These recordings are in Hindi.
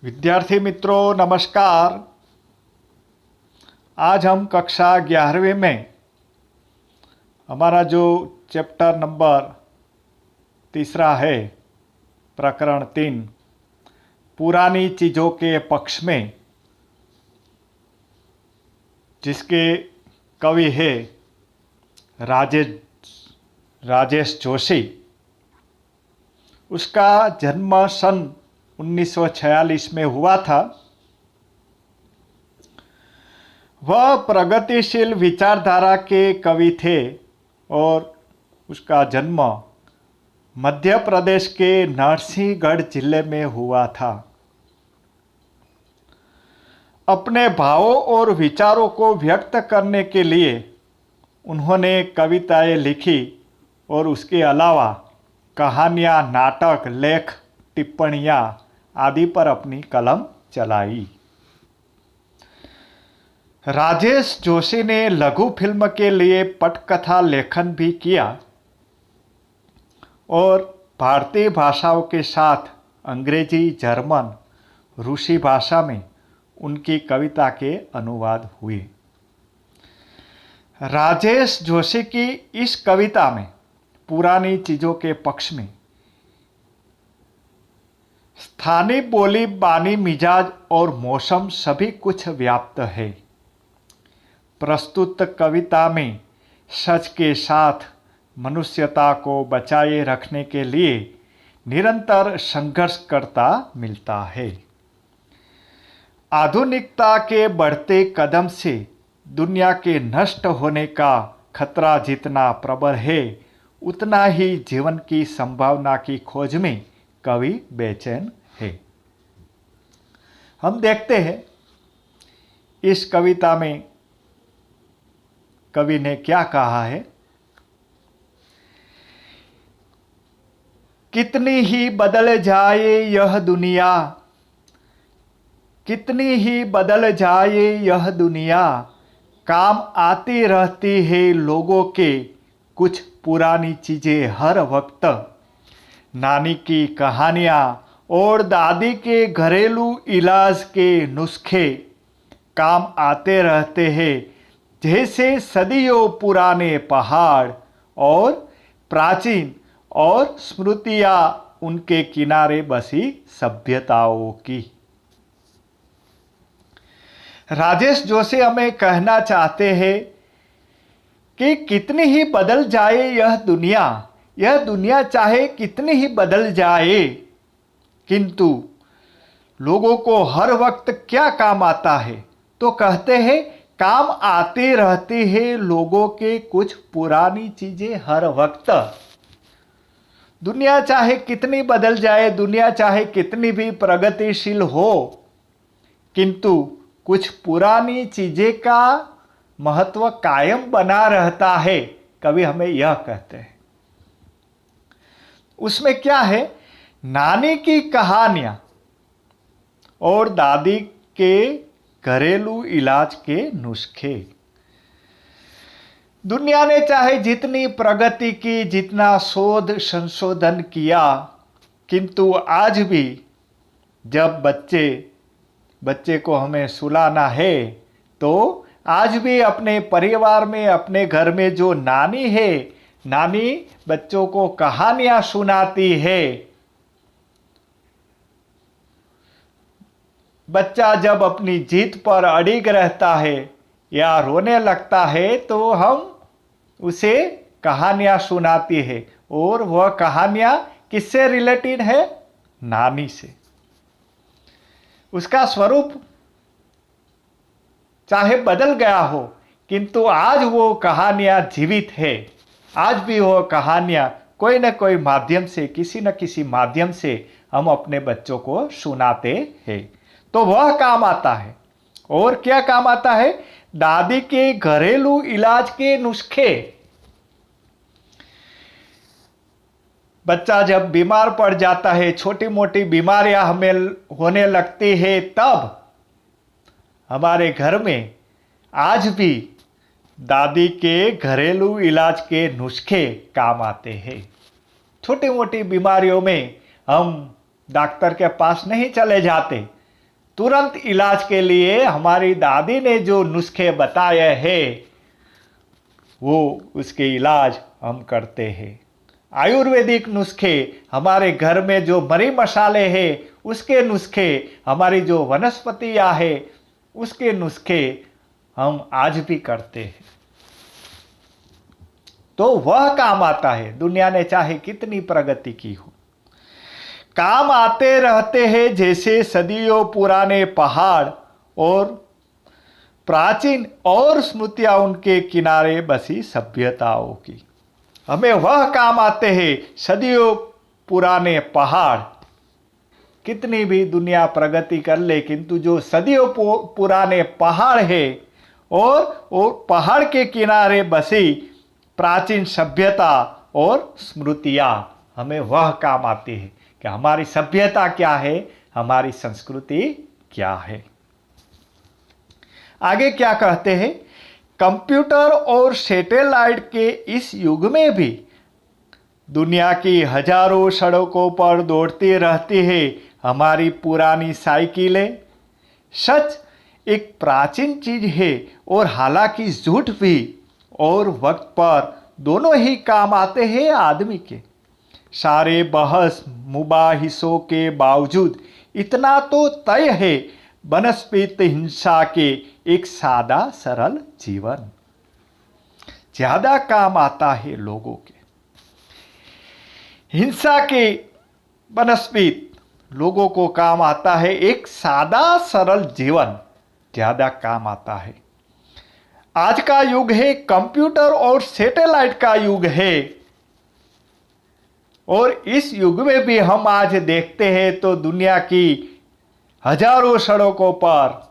विद्यार्थी मित्रों नमस्कार। आज हम कक्षा 11वीं में हमारा जो चैप्टर नंबर 3 है, प्रकरण 3, पुरानी चीज़ों के पक्ष में, जिसके कवि है राजेश जोशी। उसका जन्म सन 1946 में हुआ था। वह प्रगतिशील विचारधारा के कवि थे और उसका जन्म मध्य प्रदेश के नरसिंहगढ़ जिले में हुआ था। अपने भावों और विचारों को व्यक्त करने के लिए उन्होंने कविताएं लिखी और उसके अलावा कहानियाँ, नाटक, लेख, टिप्पणियाँ आदि पर अपनी कलम चलाई। राजेश जोशी ने लघु फिल्म के लिए पटकथा लेखन भी किया और भारतीय भाषाओं के साथ अंग्रेजी, जर्मन, रूसी भाषा में उनकी कविता के अनुवाद हुए। राजेश जोशी की इस कविता में पुरानी चीज़ों के पक्ष में स्थानीय बोली, बानी, मिजाज और मौसम सभी कुछ व्याप्त है। प्रस्तुत कविता में सच के साथ मनुष्यता को बचाए रखने के लिए निरंतर संघर्ष करता मिलता है। आधुनिकता के बढ़ते कदम से दुनिया के नष्ट होने का खतरा जितना प्रबल है, उतना ही जीवन की संभावना की खोज में कवि बेचैन है। हम देखते हैं इस कविता में कवि ने क्या कहा है। कितनी ही बदल जाए यह दुनिया, कितनी ही बदल जाए यह दुनिया, काम आती रहती है लोगों के कुछ पुरानी चीज़ें हर वक्त। नानी की कहानियाँ और दादी के घरेलू इलाज के नुस्खे काम आते रहते हैं, जैसे सदियों पुराने पहाड़ और प्राचीन और स्मृतियाँ उनके किनारे बसी सभ्यताओं की। राजेश जोशी हमें कहना चाहते हैं कि कितनी ही बदल जाए यह दुनिया चाहे कितनी ही बदल जाए, किंतु लोगों को हर वक्त क्या काम आता है, तो कहते हैं काम आती रहती है लोगों के कुछ पुरानी चीजें हर वक्त। दुनिया चाहे कितनी बदल जाए, दुनिया चाहे कितनी भी प्रगतिशील हो, किंतु कुछ पुरानी चीजें का महत्व कायम बना रहता है। कवि हमें यह कहते हैं। उसमें क्या है? नानी की कहानियां और दादी के घरेलू इलाज के नुस्खे। दुनिया ने चाहे जितनी प्रगति की, जितना शोध संशोधन किया, किंतु आज भी जब बच्चे को हमें सुलाना है, तो आज भी अपने परिवार में, अपने घर में जो नानी है, नानी बच्चों को कहानियां सुनाती है। बच्चा जब अपनी जिद पर अड़िग रहता है या रोने लगता है, तो हम उसे कहानियां सुनाती है, और वह कहानियां किससे रिलेटेड है? नानी से। उसका स्वरूप चाहे बदल गया हो, किंतु आज वो कहानियां जीवित है। आज भी वो कहानियां कोई न कोई माध्यम से, किसी न किसी माध्यम से हम अपने बच्चों को सुनाते हैं। तो वह काम आता है। और क्या काम आता है? दादी के घरेलू इलाज के नुस्खे। बच्चा जब बीमार पड़ जाता है, छोटी मोटी बीमारियां हमें होने लगती है, तब हमारे घर में आज भी दादी के घरेलू इलाज के नुस्खे काम आते हैं। छोटी मोटी बीमारियों में हम डॉक्टर के पास नहीं चले जाते, तुरंत इलाज के लिए हमारी दादी ने जो नुस्खे बताए हैं वो उसके इलाज हम करते हैं। आयुर्वेदिक नुस्खे, हमारे घर में जो मरी मसाले हैं उसके नुस्खे, हमारी जो वनस्पतियाँ हैं उसके नुस्खे हम आज भी करते हैं। तो वह काम आता है, दुनिया ने चाहे कितनी प्रगति की हो। काम आते रहते हैं जैसे सदियों पुराने पहाड़ और प्राचीन और स्मृतियां उनके किनारे बसी सभ्यताओं की। हमें वह काम आते हैं सदियों पुराने पहाड़। कितनी भी दुनिया प्रगति कर ले, किंतु जो सदियों पुराने पहाड़ है और पहाड़ के किनारे बसी प्राचीन सभ्यता और स्मृतियां, हमें वह काम आती है कि हमारी सभ्यता क्या है, हमारी संस्कृति क्या है। आगे क्या कहते हैं, कंप्यूटर और सैटेलाइट के इस युग में भी दुनिया की हजारों सड़कों पर दौड़ती रहती है हमारी पुरानी साइकिलें। सच एक प्राचीन चीज है और हालांकि झूठ भी और वक्त पर दोनों ही काम आते हैं आदमी के। सारे बहस मुबाहिसों के बावजूद इतना तो तय है, वनस्पति हिंसा के एक सादा सरल जीवन ज्यादा काम आता है लोगों के। हिंसा के वनस्पति लोगों को काम आता है, एक सादा सरल जीवन ज्यादा काम आता है। आज का युग है कंप्यूटर और सैटेलाइट का युग है, और इस युग में भी हम आज देखते हैं तो दुनिया की हजारों सड़कों पर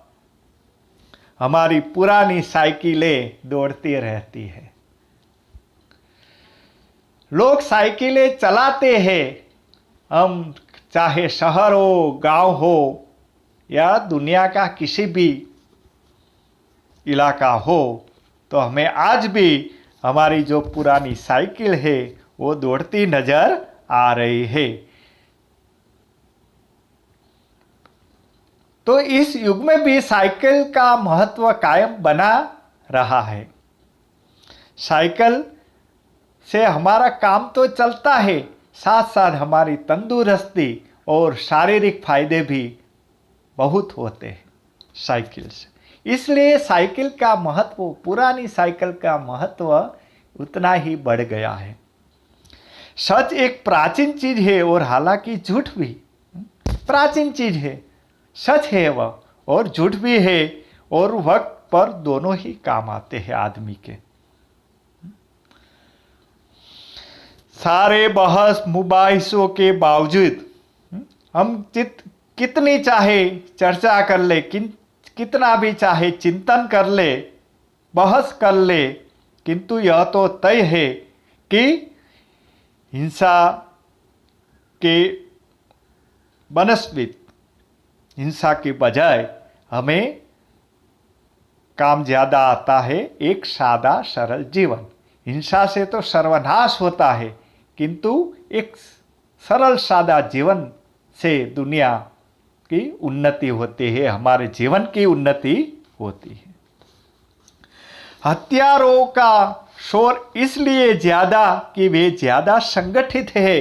हमारी पुरानी साइकिलें दौड़ती रहती है। लोग साइकिलें चलाते हैं, हम चाहे शहर हो, गांव हो या दुनिया का किसी भी इलाका हो, तो हमें आज भी हमारी जो पुरानी साइकिल है वो दौड़ती नजर आ रही है। तो इस युग में भी साइकिल का महत्व कायम बना रहा है। साइकिल से हमारा काम तो चलता है, साथ साथ हमारी तंदुरुस्ती और शारीरिक फायदे भी बहुत होते हैं साइकिल से। इसलिए साइकिल का महत्व, पुरानी साइकिल का महत्व उतना ही बढ़ गया है। सच एक प्राचीन चीज है और हालांकि झूठ भी प्राचीन चीज है, सच है वह और झूठ भी है, और वक्त पर दोनों ही काम आते हैं आदमी के। सारे बहस मुबाहिसों के बावजूद हम कितनी चाहे चर्चा कर ले, कितना भी चाहे चिंतन कर ले, बहस कर ले, किंतु यह तो तय है कि हिंसा के वनस्पति हिंसा के बजाय हमें काम ज्यादा आता है एक सादा सरल जीवन। हिंसा से तो सर्वनाश होता है, किंतु एक सरल सादा जीवन से दुनिया की उन्नति होती है, हमारे जीवन की उन्नति होती है। हत्यारों का शोर इसलिए ज्यादा कि वे ज्यादा संगठित है।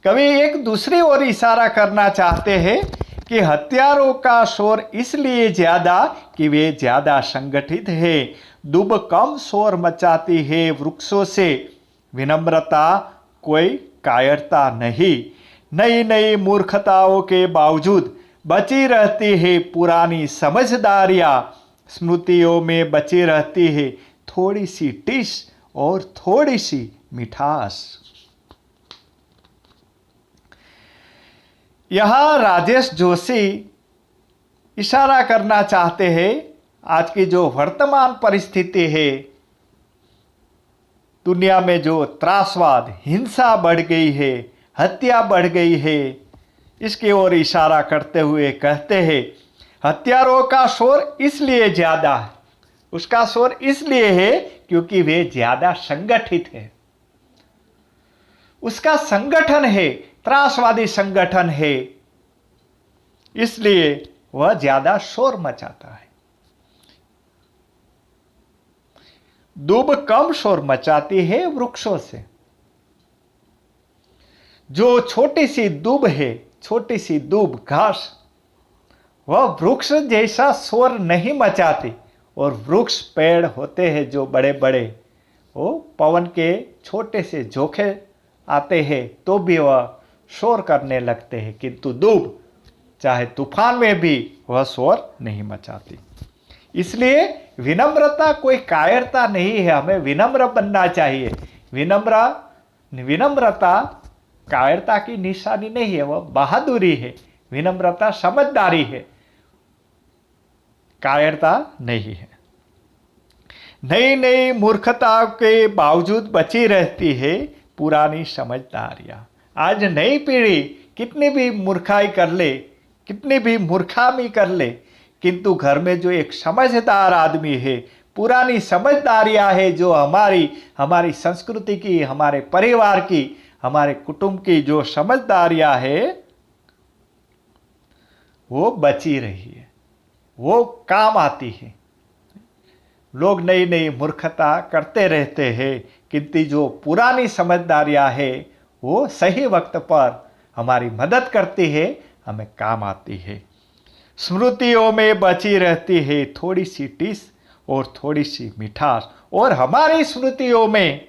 कवि एक दूसरी ओर इशारा करना चाहते हैं कि हत्यारों का शोर इसलिए ज्यादा कि वे ज्यादा संगठित है। दुब कम शोर मचाती है वृक्षों से, विनम्रता कोई कायरता नहीं। नई नई मूर्खताओं के बावजूद बची रहती है पुरानी समझदारियां, स्मृतियों में बची रहती है थोड़ी सी टिस और थोड़ी सी मिठास। यहां राजेश जोशी इशारा करना चाहते हैं आज की जो वर्तमान परिस्थिति है, दुनिया में जो त्रासवाद, हिंसा बढ़ गई है, हत्या बढ़ गई है, इसकी ओर इशारा करते हुए कहते हैं हत्यारों का शोर इसलिए ज्यादा है, उसका शोर इसलिए है क्योंकि वे ज्यादा संगठित है। उसका संगठन है, त्रासवादी संगठन है, इसलिए वह ज्यादा शोर मचाता है। दूब कम शोर मचाती है वृक्षों से। जो छोटी सी दूब है, छोटी सी दूब घास, वह वृक्ष जैसा शोर नहीं मचाती। और वृक्ष पेड़ होते हैं जो बड़े बड़े, वो पवन के छोटे से झोंके आते हैं तो भी वह शोर करने लगते हैं, किंतु दूब चाहे तूफान में भी वह शोर नहीं मचाती। इसलिए विनम्रता कोई कायरता नहीं है, हमें विनम्र बनना चाहिए। विनम्रता कायरता की निशानी नहीं है, वह बहादुरी है। विनम्रता समझदारी है, कायरता नहीं है। नई नई मूर्खता के बावजूद बची रहती है पुरानी समझदारियां। आज नई पीढ़ी कितनी भी मूर्खाई कर ले, कितनी भी मूर्खामी कर ले, किंतु घर में जो एक समझदार आदमी है, पुरानी समझदारियां है, जो हमारी संस्कृति की, हमारे परिवार की, हमारे कुटुंब की जो समझदारियां है, वो बची रही है, वो काम आती है। लोग नई नई मूर्खता करते रहते हैं, किंतु जो पुरानी समझदारियां है वो सही वक्त पर हमारी मदद करती है, हमें काम आती है। स्मृतियों में बची रहती है थोड़ी सी टिस और थोड़ी सी मिठास। और हमारी स्मृतियों में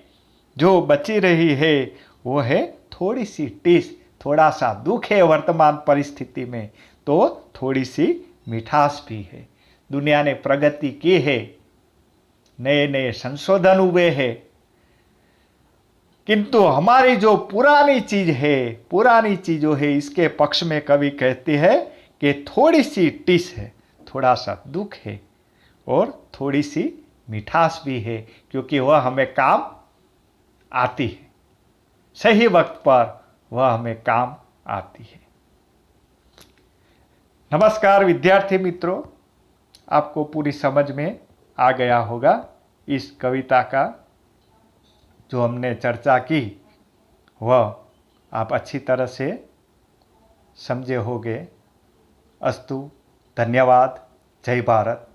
जो बची रही है वो है थोड़ी सी टिस, थोड़ा सा दुख है वर्तमान परिस्थिति में, तो थोड़ी सी मिठास भी है। दुनिया ने प्रगति की है, नए नए संशोधन हुए हैं, किंतु हमारी जो पुरानी चीज है, पुरानी चीजों है, इसके पक्ष में कवि कहती है कि थोड़ी सी टिस है, थोड़ा सा दुख है और थोड़ी सी मिठास भी है, क्योंकि वह हमें काम आती है, सही वक्त पर वह हमें काम आती है। नमस्कार विद्यार्थी मित्रों, आपको पूरी समझ में आ गया होगा इस कविता का जो हमने चर्चा की, वह आप अच्छी तरह से समझे होंगे। अस्तु, धन्यवाद, जय भारत।